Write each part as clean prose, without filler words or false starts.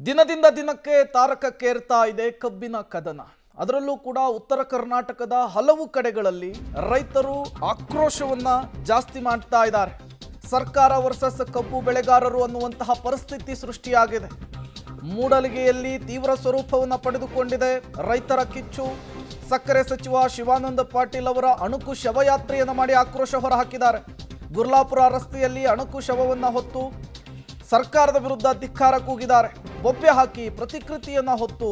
ದಿನದಿಂದ ದಿನಕ್ಕೆ ತಾರಕಕ್ಕೇರ್ತಾ ಇದೆ ಕಬ್ಬಿನ ಕದನ. ಅದರಲ್ಲೂ ಕೂಡ ಉತ್ತರ ಕರ್ನಾಟಕದ ಹಲವು ಕಡೆಗಳಲ್ಲಿ ರೈತರು ಆಕ್ರೋಶವನ್ನ ಜಾಸ್ತಿ ಮಾಡ್ತಾ ಇದ್ದಾರೆ. ಸರ್ಕಾರ ವರ್ಸಸ್ ಕಬ್ಬು ಬೆಳೆಗಾರರು ಅನ್ನುವಂತಹ ಪರಿಸ್ಥಿತಿ ಸೃಷ್ಟಿಯಾಗಿದೆ. ಮೂಡಲಗಿಯಲ್ಲಿ ತೀವ್ರ ಸ್ವರೂಪವನ್ನು ಪಡೆದುಕೊಂಡಿದೆ ರೈತರ ಕಿಚ್ಚು. ಸಕ್ಕರೆ ಸಚಿವ ಶಿವಾನಂದ ಪಾಟೀಲ್ ಅವರ ಅಣುಕು ಶವಯಾತ್ರೆಯನ್ನು ಮಾಡಿ ಆಕ್ರೋಶ ಹೊರಹಾಕಿದ್ದಾರೆ. ಗುರ್ಲಾಪುರ ರಸ್ತೆಯಲ್ಲಿ ಅಣುಕು ಶವವನ್ನು ಹೊತ್ತು ಸರ್ಕಾರದ ವಿರುದ್ಧ ಧಿಕ್ಕಾರ ಕೂಗಿದ್ದಾರೆ. ಬೊಬ್ಬೆ ಹಾಕಿ ಪ್ರತಿಕೃತಿಯನ್ನು ಹೊತ್ತು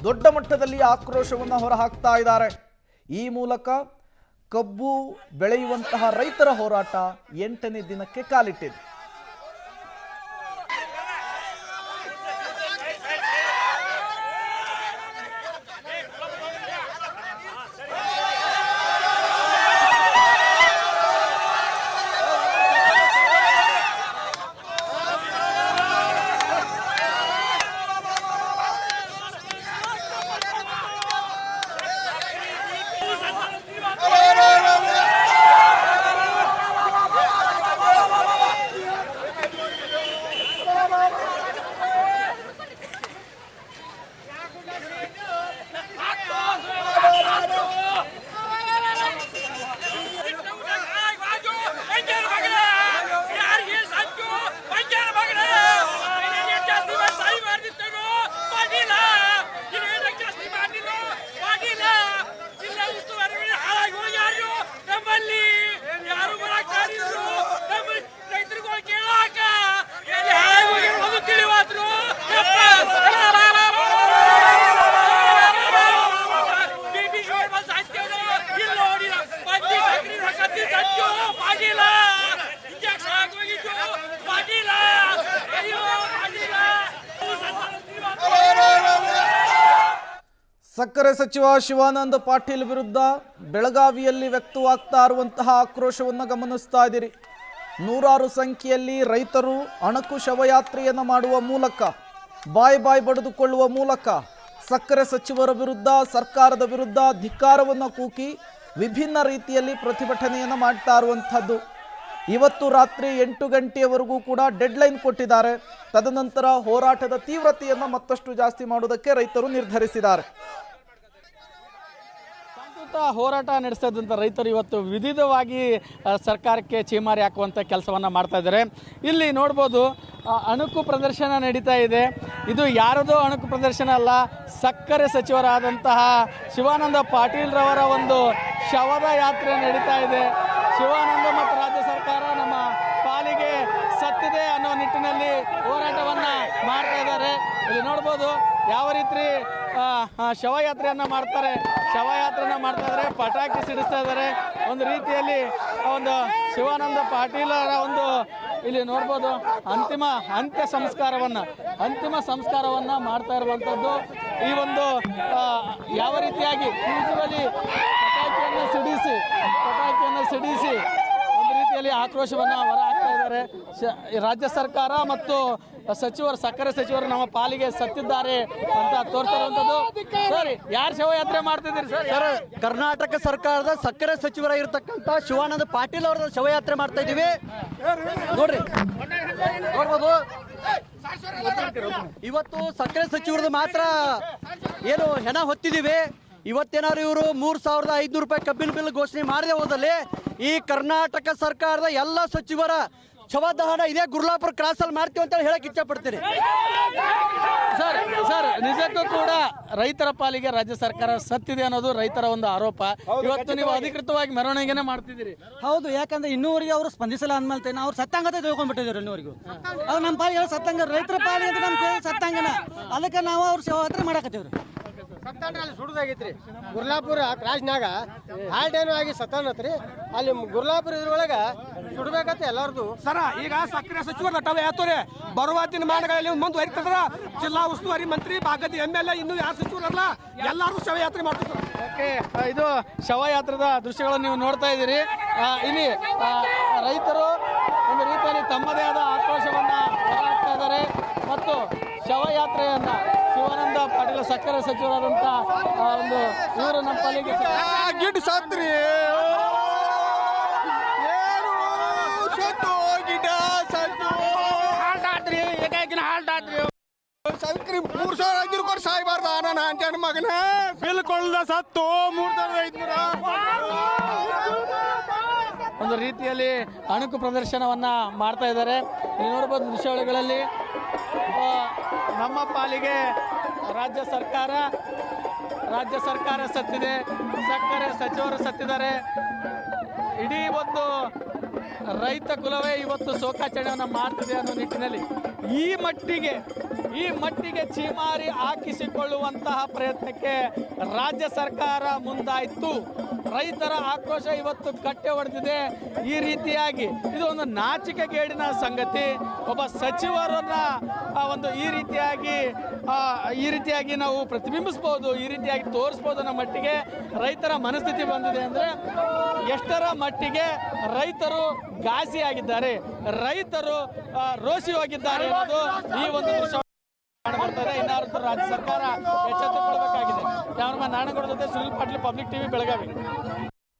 ದೊಡ್ಡ ಮಟ್ಟದಲ್ಲಿ ಆಕ್ರೋಶವನ್ನು ಹೊರಹಾಕ್ತಾ ಇದ್ದಾರೆ. ಈ ಮೂಲಕ ಕಬ್ಬು ಬೆಳೆಯುವಂತಹ ರೈತರ ಹೋರಾಟ 8ನೇ ದಿನಕ್ಕೆ ಕಾಲಿಟ್ಟಿದೆ. ಸಕ್ಕರೆ ಸಚಿವ ಶಿವಾನಂದ ಪಾಟೀಲ್ ವಿರುದ್ಧ ಬೆಳಗಾವಿಯಲ್ಲಿ ವ್ಯಕ್ತವಾಗ್ತಾ ಇರುವಂತಹ ಆಕ್ರೋಶವನ್ನು ಗಮನಿಸ್ತಾ ಇದ್ದೀರಿ. ನೂರಾರು ಸಂಖ್ಯೆಯಲ್ಲಿ ರೈತರು ಅಣಕು ಶವಯಾತ್ರೆಯನ್ನು ಮಾಡುವ ಮೂಲಕ ಬಾಯಿ ಬಡಿದುಕೊಳ್ಳುವ ಮೂಲಕ ಸಕ್ಕರೆ ಸಚಿವರ ವಿರುದ್ಧ ಸರ್ಕಾರದ ವಿರುದ್ಧ ಧಿಕ್ಕಾರವನ್ನು ಕೂಗಿ ವಿಭಿನ್ನ ರೀತಿಯಲ್ಲಿ ಪ್ರತಿಭಟನೆಯನ್ನು ಮಾಡ್ತಾ ಇರುವಂಥದ್ದು. ಇವತ್ತು ರಾತ್ರಿ 8 ಗಂಟೆಯವರೆಗೂ ಕೂಡ ಡೆಡ್ಲೈನ್ ಕೊಟ್ಟಿದ್ದಾರೆ. ತದನಂತರ ಹೋರಾಟದ ತೀವ್ರತೆಯನ್ನು ಮತ್ತಷ್ಟು ಜಾಸ್ತಿ ಮಾಡುವುದಕ್ಕೆ ರೈತರು ನಿರ್ಧರಿಸಿದ್ದಾರೆ. ಹೋರಾಟ ನಡೆಸ್ತಾ ಇದ್ದಂಥ ರೈತರು ಇವತ್ತು ವಿವಿಧವಾಗಿ ಸರ್ಕಾರಕ್ಕೆ ಚೀಮಾರಿ ಹಾಕುವಂಥ ಕೆಲಸವನ್ನು ಮಾಡ್ತಾ ಇದ್ದಾರೆ. ಇಲ್ಲಿ ನೋಡ್ಬೋದು ಅಣುಕು ಪ್ರದರ್ಶನ ನಡೀತಾ ಇದೆ. ಇದು ಯಾರದೋ ಅಣುಕು ಪ್ರದರ್ಶನ ಅಲ್ಲ, ಸಕ್ಕರೆ ಸಚಿವರಾದಂತಹ ಶಿವಾನಂದ ಪಾಟೀಲ್ರವರ ಒಂದು ಶವದ ಯಾತ್ರೆ ನಡೀತಾ ಇದೆ. ಶಿವಾನಂದ ಮತ್ತು ರಾಜ್ಯ ಸರ್ಕಾರ ನಮ್ಮ ಪಾಲಿಗೆ ಸತ್ತಿದೆ ಅನ್ನೋ ನಿಟ್ಟಿನಲ್ಲಿ ಹೋರಾಟವನ್ನು ಮಾಡ್ತಾ ಇದ್ದಾರೆ. ಇಲ್ಲಿ ನೋಡ್ಬೋದು ಯಾವ ರೀತಿ ಶವಯಾತ್ರೆಯನ್ನು ಮಾಡ್ತಾರೆ. ಶವಯಾತ್ರೆಯನ್ನು ಮಾಡ್ತಾ ಇದ್ದಾರೆ, ಪಟಾಕಿ ಸಿಡಿಸ್ತಾ ಇದ್ದಾರೆ. ಒಂದು ರೀತಿಯಲ್ಲಿ ಒಂದು ಶಿವಾನಂದ ಪಾಟೀಲರ ಒಂದು ಇಲ್ಲಿ ನೋಡ್ಬೋದು ಅಂತ್ಯ ಸಂಸ್ಕಾರವನ್ನು ಮಾಡ್ತಾ ಇರುವಂಥದ್ದು. ಈ ಒಂದು ಯಾವ ರೀತಿಯಾಗಿ ಯೂಸುವಲಿ ಪಟಾಕಿಯನ್ನು ಸಿಡಿಸಿ ಒಂದು ರೀತಿಯಲ್ಲಿ ಆಕ್ರೋಶವನ್ನು ಹೊರಹಾಕ್ತಾ ಇದ್ದಾರೆ. ರಾಜ್ಯ ಸರ್ಕಾರ ಮತ್ತು ಸಕ್ಕರೆ ಸಚಿವರು ನಮ್ಮ ಪಾಲಿಗೆ ಸತ್ತಿದ್ದಾರೆ ಅಂತ ತೋರಿಸ್ತಾ ಇರುವಂಥದ್ದು. ಸರಿ, ಯಾರು ಶವಯಾತ್ರೆ ಮಾಡ್ತಿದ್ದೀರಿ ಸರ್? ಕರ್ನಾಟಕ ಸರ್ಕಾರದ ಸಕ್ಕರೆ ಸಚಿವರಾಗಿರ್ತಕ್ಕಂಥ ಶಿವಾನಂದ ಪಾಟೀಲ್ ಅವರ ಶವಯಾತ್ರೆ ಮಾಡ್ತಾ ಇದ್ದೀವಿ. ನೋಡ್ಬೋದು ಇವತ್ತು ಸಕ್ಕರೆ ಸಚಿವರದ್ದು ಮಾತ್ರ ಏನು ಹೆಣ ಹೊತ್ತಿದ್ದೀವಿ. ಇವತ್ತೇನಾದ್ರು ಇವರು 3,500 ರೂಪಾಯಿ ಕಬ್ಬಿನ ಬಿಲ್ ಘೋಷಣೆ ಮಾಡದೆ ಹೋದಲ್ಲಿ ಈ ಕರ್ನಾಟಕ ಸರ್ಕಾರದ ಎಲ್ಲ ಸಚಿವರ ಶವದಹನ ಇದೇ ಗುರ್ಲಾಪುರ ಕ್ರಾಸಲ್ಲಿ ಮಾಡ್ತೀವಿ ಅಂತ ಹೇಳಕ್ ಇಚ್ಛಪಡ್ತೀನಿ. ಸರ್ ನಿಜಕ್ಕೂ ಕೂಡ ರೈತರ ಪಾಲಿಗೆ ರಾಜ್ಯ ಸರ್ಕಾರ ಸತ್ತಿದೆ ಅನ್ನೋದು ರೈತರ ಒಂದು ಆರೋಪ. ಇವತ್ತು ನೀವು ಅಧಿಕೃತವಾಗಿ ಮೆರವಣಿಗೆನೇ ಮಾಡ್ತಿದ್ದೀರಿ. ಹೌದು, ಯಾಕಂದ್ರೆ ಇನ್ನೂವರೆಗೆ ಅವರು ಸ್ಪಂದಿಸಲ್ಲ ಅಂದ್ಮೇಲೆ ನಾವು ಸತ್ತಂಗತೆ ತಿಳ್ಕೊಂಡ್ಬಿಟ್ಟಿದ್ದೀವಿ. ಇನ್ನೂವರೆಗೂ ಅವ್ರು ನಮ್ಮ ಪಾಲಿಗೆ ಸತ್ತಂಗ, ರೈತರ ಪಾಲಿಗೆ ಅಂತ ನಮ್ಮ ಸತ್ತಂಗನ, ಅದಕ್ಕೆ ನಾವು ಅವ್ರ ಶವಯಾತ್ರೆ ಮಾಡಕತ್ತೀವ್ರಿ. ಸತ್ತಾನ್ರಿ ಸುಡುದಾಗೈತ್ರಿ. ಗುರ್ಲಾಪುರ ಕ್ರಾಸ್ನಾಗ ಹಾಲ್ಟೇನು ಆಗಿ ಸತ್ತಾನತ್ರಿ. ಅಲ್ಲಿ ಗುರ್ಲಾಪುರ ಇದ್ರೊಳಗ ಸುಡ್ಬೇಕಂತ ಎಲ್ಲಾರ್ದು ಸರ. ಈಗ ಸಕ್ಕರೆ ಸಚಿವರು ಟವೆ ಆತವ್ರಿ. ಬರುವ ದಿನಮಾನಗಳಲ್ಲಿ ಮುಂದುವರಿತದ್ರ ಜಿಲ್ಲಾ ಉಸ್ತುವಾರಿ ಮಂತ್ರಿ ಭಾಗದ MLA ಇನ್ನೂ ಯಾರು ಸಚಿವರಲ್ಲ ಎಲ್ಲರೂ ಶವಯಾತ್ರೆ ಮಾಡ್ತಾರೆ. ಓಕೆ, ಇದು ಶವಯಾತ್ರದ ದೃಶ್ಯಗಳನ್ನು ನೀವು ನೋಡ್ತಾ ಇದ್ದೀರಿ. ಇಲ್ಲಿ ರೈತರು ಒಂದು ರೀತಿಯಲ್ಲಿ ತಮ್ಮದೇ ಆದ ಆಕ್ರೋಶವನ್ನು ಹೊರಹಾಕ್ತಾ ಇದ್ದಾರೆ ಮತ್ತು ಶವಯಾತ್ರೆಯನ್ನ ಶಿವಾನಂದ ಪಾಟೀಲ್ ಸಕ್ಕರೆ ಸಚಿವರಾದಂಥ ಒಂದು ಇವರು ನಮ್ಮ ಪಾಲಿಗೆ ಗಿಡ್ ಸಾತ್ರಿ ಗಿಡ ಸಾತ್ರಿ ಏಕಾಗಿನ ಹಾಲ್ಟ್ ಆತ್ರಿ. ಸಾಯ್ಬೇಕ್ರಿ 3,500 ಕೊಟ್ಟು ಸಾಯ್ಬಾರ್ದ ನನ್ನ ಅಂಟೆ ಮಗನ ಬಿಲ್ ಕೊಳ್ಳದ ಸತ್ತು 3,500 ಒಂದು ರೀತಿಯಲ್ಲಿ ಅಣುಕು ಪ್ರದರ್ಶನವನ್ನ ಮಾಡ್ತಾ ಇದ್ದಾರೆ. ನೀವು ನೋಡ್ಬೋದು ದೃಶ್ಯಾವಳಿಗಳಲ್ಲಿ ನಮ್ಮ ಪಾಲಿಗೆ ರಾಜ್ಯ ಸರ್ಕಾರ ಸತ್ತಿದೆ, ಸಕ್ಕರೆ ಸಚಿವರು ಸತ್ತಿದ್ದಾರೆ. ಇಡೀ ಒಂದು ರೈತ ಕುಲವೇ ಇವತ್ತು ಶೋಕಾಚರಣೆಯನ್ನು ಮಾಡ್ತಿದೆ ಅನ್ನೋ ನಿಟ್ಟಿನಲ್ಲಿ ಈ ಮಟ್ಟಿಗೆ ಚೀಮಾರಿ ಹಾಕಿಸಿಕೊಳ್ಳುವಂತಹ ಪ್ರಯತ್ನಕ್ಕೆ ರಾಜ್ಯ ಸರ್ಕಾರ ಮುಂದಾಯಿತು. ರೈತರ ಆಕ್ರೋಶ ಇವತ್ತು ಕಟ್ಟೆ ಹೊಡೆದಿದೆ. ಈ ರೀತಿಯಾಗಿ ಇದು ಒಂದು ನಾಚಿಕೆಗೇಡಿನ ಸಂಗತಿ. ಒಬ್ಬ ಸಚಿವರನ್ನ ಒಂದು ಈ ರೀತಿಯಾಗಿ ನಾವು ಪ್ರತಿಬಿಂಬಿಸ್ಬೋದು, ಈ ರೀತಿಯಾಗಿ ತೋರಿಸ್ಬೋದು ಅನ್ನೋ ಮಟ್ಟಿಗೆ ರೈತರ ಮನಸ್ಥಿತಿ ಬಂದಿದೆ. ಅಂದರೆ ಎಷ್ಟರ ಮಟ್ಟಿಗೆ ರೈತರು ಘಾಸಿಯಾಗಿದ್ದಾರೆ, ರೈತರು ರೋಸಿ ಹೋಗಿದ್ದಾರೆ ಅನ್ನೋದು ಈ ಒಂದು ದೃಶ್ಯ ಮಾಡ್ತಾರೆ. ಇನ್ನಾರು ರಾಜ್ಯ ಸರ್ಕಾರ ಎಚ್ಚೆತ್ತುಕೊಳ್ಬೇಕಾಗಿದೆ. ಕ್ಯಾಮರಾಮನ್ ನಾರಾಯಣಗೌಡ ಜೊತೆ ಸುನಿಲ್ ಪಾಟೀಲ್, ಪಬ್ಲಿಕ್ ಟಿವಿ, ಬೆಳಗಾವಿ.